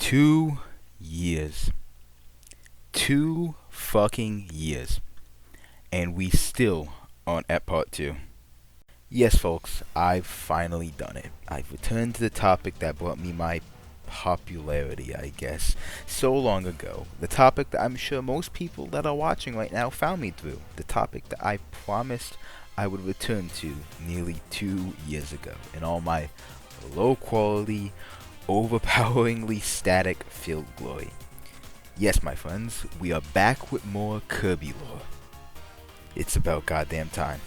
2 years. 2 fucking years. And we still aren't at part 2. Yes, folks, I've finally done it. I've returned to the topic that brought me my popularity, I guess, so long ago. The topic that I'm sure most people that are watching right now found me through. The topic that I promised I would return to nearly 2 years ago in all my low quality, overpoweringly static filled glory. Yes, my friends, we are back with more Kirby Lore. It's about goddamn time.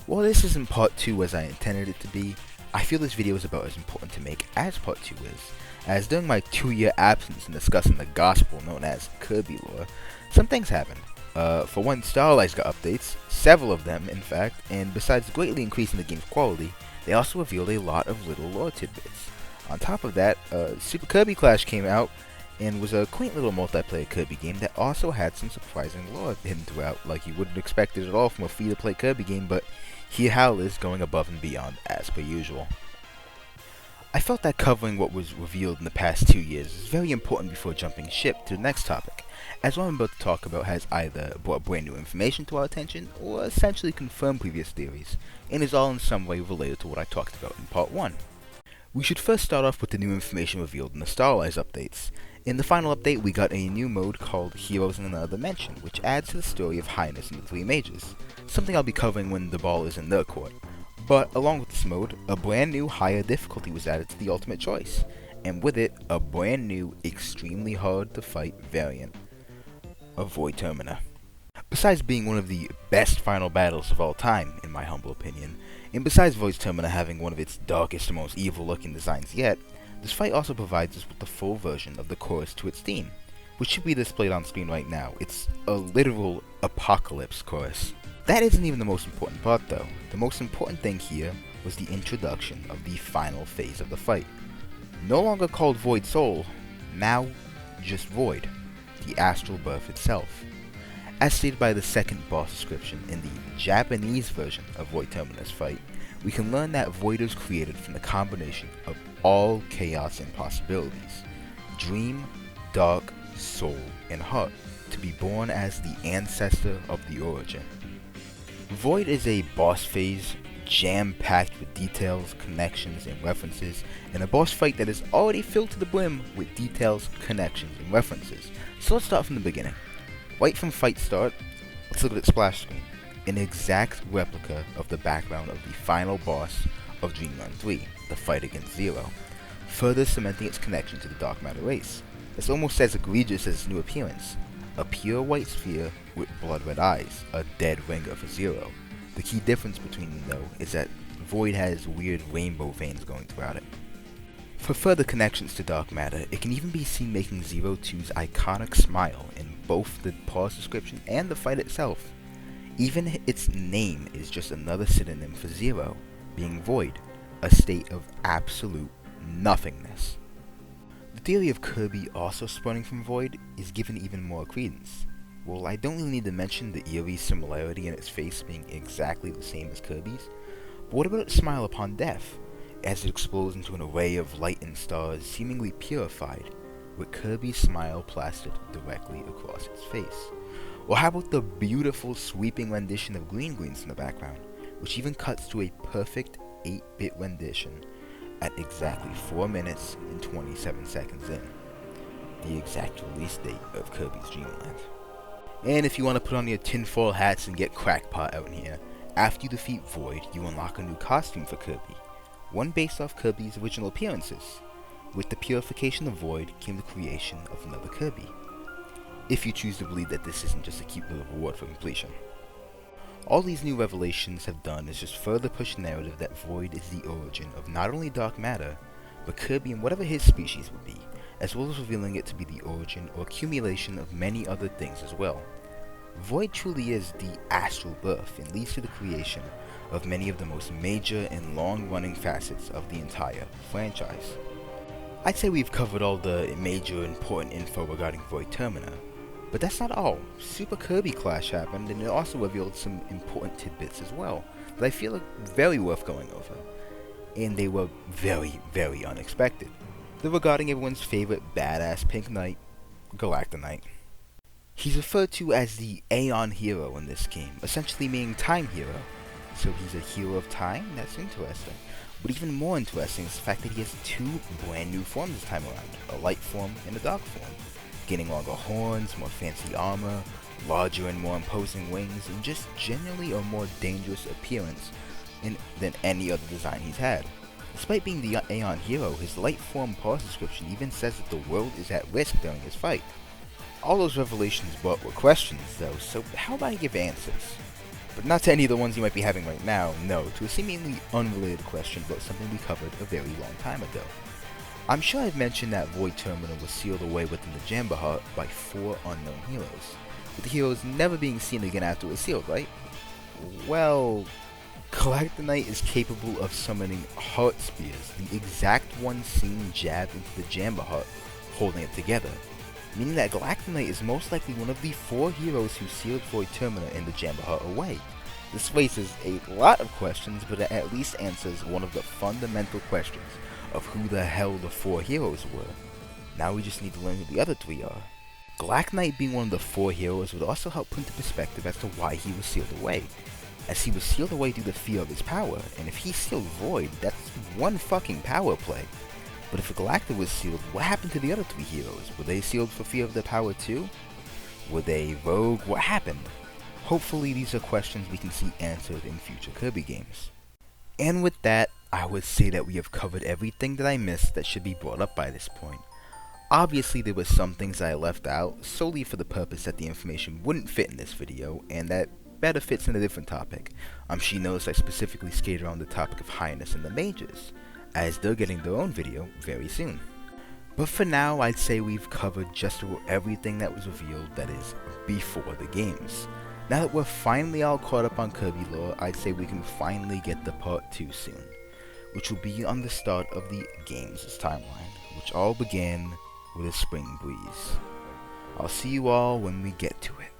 While this isn't part 2 as I intended it to be, I feel this video is about as important to make as part 2 is, as during my 2-year absence in discussing the gospel known as Kirby Lore, some things happened. For one, Starlights got updates, several of them in fact, and besides greatly increasing the game's quality, they also revealed a lot of little lore tidbits. On top of that, Super Kirby Clash came out, and was a quaint little multiplayer Kirby game that also had some surprising lore hidden throughout, like you wouldn't expect it at all from a free-to-play Kirby game, but here Hal is going above and beyond as per usual. I felt that covering what was revealed in the past 2 years is very important before jumping ship to the next topic, as what I'm about to talk about has either brought brand new information to our attention or essentially confirmed previous theories, and is all in some way related to what I talked about in part 1. We should first start off with the new information revealed in the Starlight updates. In the final update, we got a new mode called Heroes in Another Dimension, which adds to the story of Highness and the Three Mages, something I'll be covering when the ball is in their court. But along with this mode, a brand new higher difficulty was added to the Ultimate Choice, and with it, a brand new, extremely hard to fight variant of Void Termina. Besides being one of the best final battles of all time, in my humble opinion, and besides Void Termina having one of its darkest and most evil looking designs yet, this fight also provides us with the full version of the chorus to its theme, which should be displayed on screen right now. It's a literal apocalypse chorus. That isn't even the most important part though. The most important thing here was the introduction of the final phase of the fight. No longer called Void Soul, now just Void, the astral birth itself. As stated by the second boss description in the Japanese version of Void Termina's fight, we can learn that Void is created from the combination of all chaos and possibilities, dream, dark, soul, and heart, to be born as the ancestor of the origin. Void is a boss phase jam-packed with details, connections, and references, and a boss fight that is already filled to the brim with details, connections, and references. So let's start from the beginning. Right from fight start, let's look at its splash screen, an exact replica of the background of the final boss of Dream Run 3, the fight against Zero, further cementing its connection to the dark matter race. It's almost as egregious as its new appearance, a pure white sphere with blood-red eyes, a dead ringer for Zero. The key difference between them though is that Void has weird rainbow veins going throughout it. For further connections to dark matter, it can even be seen making Zero 2's iconic smile in both the pause description and the fight itself. Even its name is just another synonym for Zero, being Void, a state of absolute nothingness. The theory of Kirby also spawning from Void is given even more credence. Well, I don't really need to mention the eerie similarity in its face being exactly the same as Kirby's, but what about its smile upon death, as it explodes into an array of light and stars seemingly purified, with Kirby's smile plastered directly across its face? Or how about the beautiful sweeping rendition of Green Greens in the background, which even cuts to a perfect 8-bit rendition at exactly 4 minutes and 27 seconds in, the exact release date of Kirby's Dream Land. And if you want to put on your tinfoil hats and get crackpot out in here, after you defeat Void, you unlock a new costume for Kirby, one based off Kirby's original appearances. With the purification of Void came the creation of another Kirby, if you choose to believe that this isn't just a cute little reward for completion. All these new revelations have done is just further push the narrative that Void is the origin of not only dark matter, but Kirby and whatever his species would be, as well as revealing it to be the origin or accumulation of many other things as well. Void truly is the astral birth and leads to the creation of many of the most major and long-running facets of the entire franchise. I'd say we've covered all the major important info regarding Void Termina, but that's not all. Super Kirby Clash happened, and it also revealed some important tidbits as well that I feel are very worth going over, and they were very, very unexpected. the regarding everyone's favorite badass pink knight, Galactonite. He's referred to as the Aeon Hero in this game, essentially meaning time hero. So he's a hero of time? That's interesting. But even more interesting is the fact that he has two brand new forms this time around, a light form and a dark form, gaining longer horns, more fancy armor, larger and more imposing wings, and just generally a more dangerous appearance than any other design he's had. Despite being the Aeon Hero, his light form pause description even says that the world is at risk during his fight. All those revelations but were questions though, so how about I give answers? But not to any of the ones you might be having right now, no, to a seemingly unrelated question about something we covered a very long time ago. I'm sure I've mentioned that Void Terminal was sealed away within the Jamba Hut by 4 unknown heroes, with the heroes never being seen again after it was sealed, right? Well, Galactonite is capable of summoning Heart Spears, the exact one seen jabbed into the Jamba Hut, holding it together, meaning that Galactonite is most likely one of the 4 heroes who sealed Void Termina in the Jamba Hut away. This raises a lot of questions, but it at least answers one of the fundamental questions of who the hell the 4 heroes were. Now we just need to learn who the other 3 are. Galactonite being one of the 4 heroes would also help put into perspective as to why he was sealed away, as he was sealed away due to fear of his power, and if he sealed Void, that's one fucking power play. But if Galacta was sealed, what happened to the other 3 heroes? Were they sealed for fear of their power too? Were they rogue? What happened? Hopefully these are questions we can see answered in future Kirby games. And with that, I would say that we have covered everything that I missed that should be brought up by this point. Obviously there were some things I left out, solely for the purpose that the information wouldn't fit in this video, and that better fits in a different topic. She noticed I specifically skated around the topic of highness and the mages, as they're getting their own video very soon. But for now, I'd say we've covered just about everything that was revealed, that is, before the games. Now that we're finally all caught up on Kirby lore, I'd say we can finally get the part 2 soon, which will be on the start of the games' timeline, which all began with a spring breeze. I'll see you all when we get to it.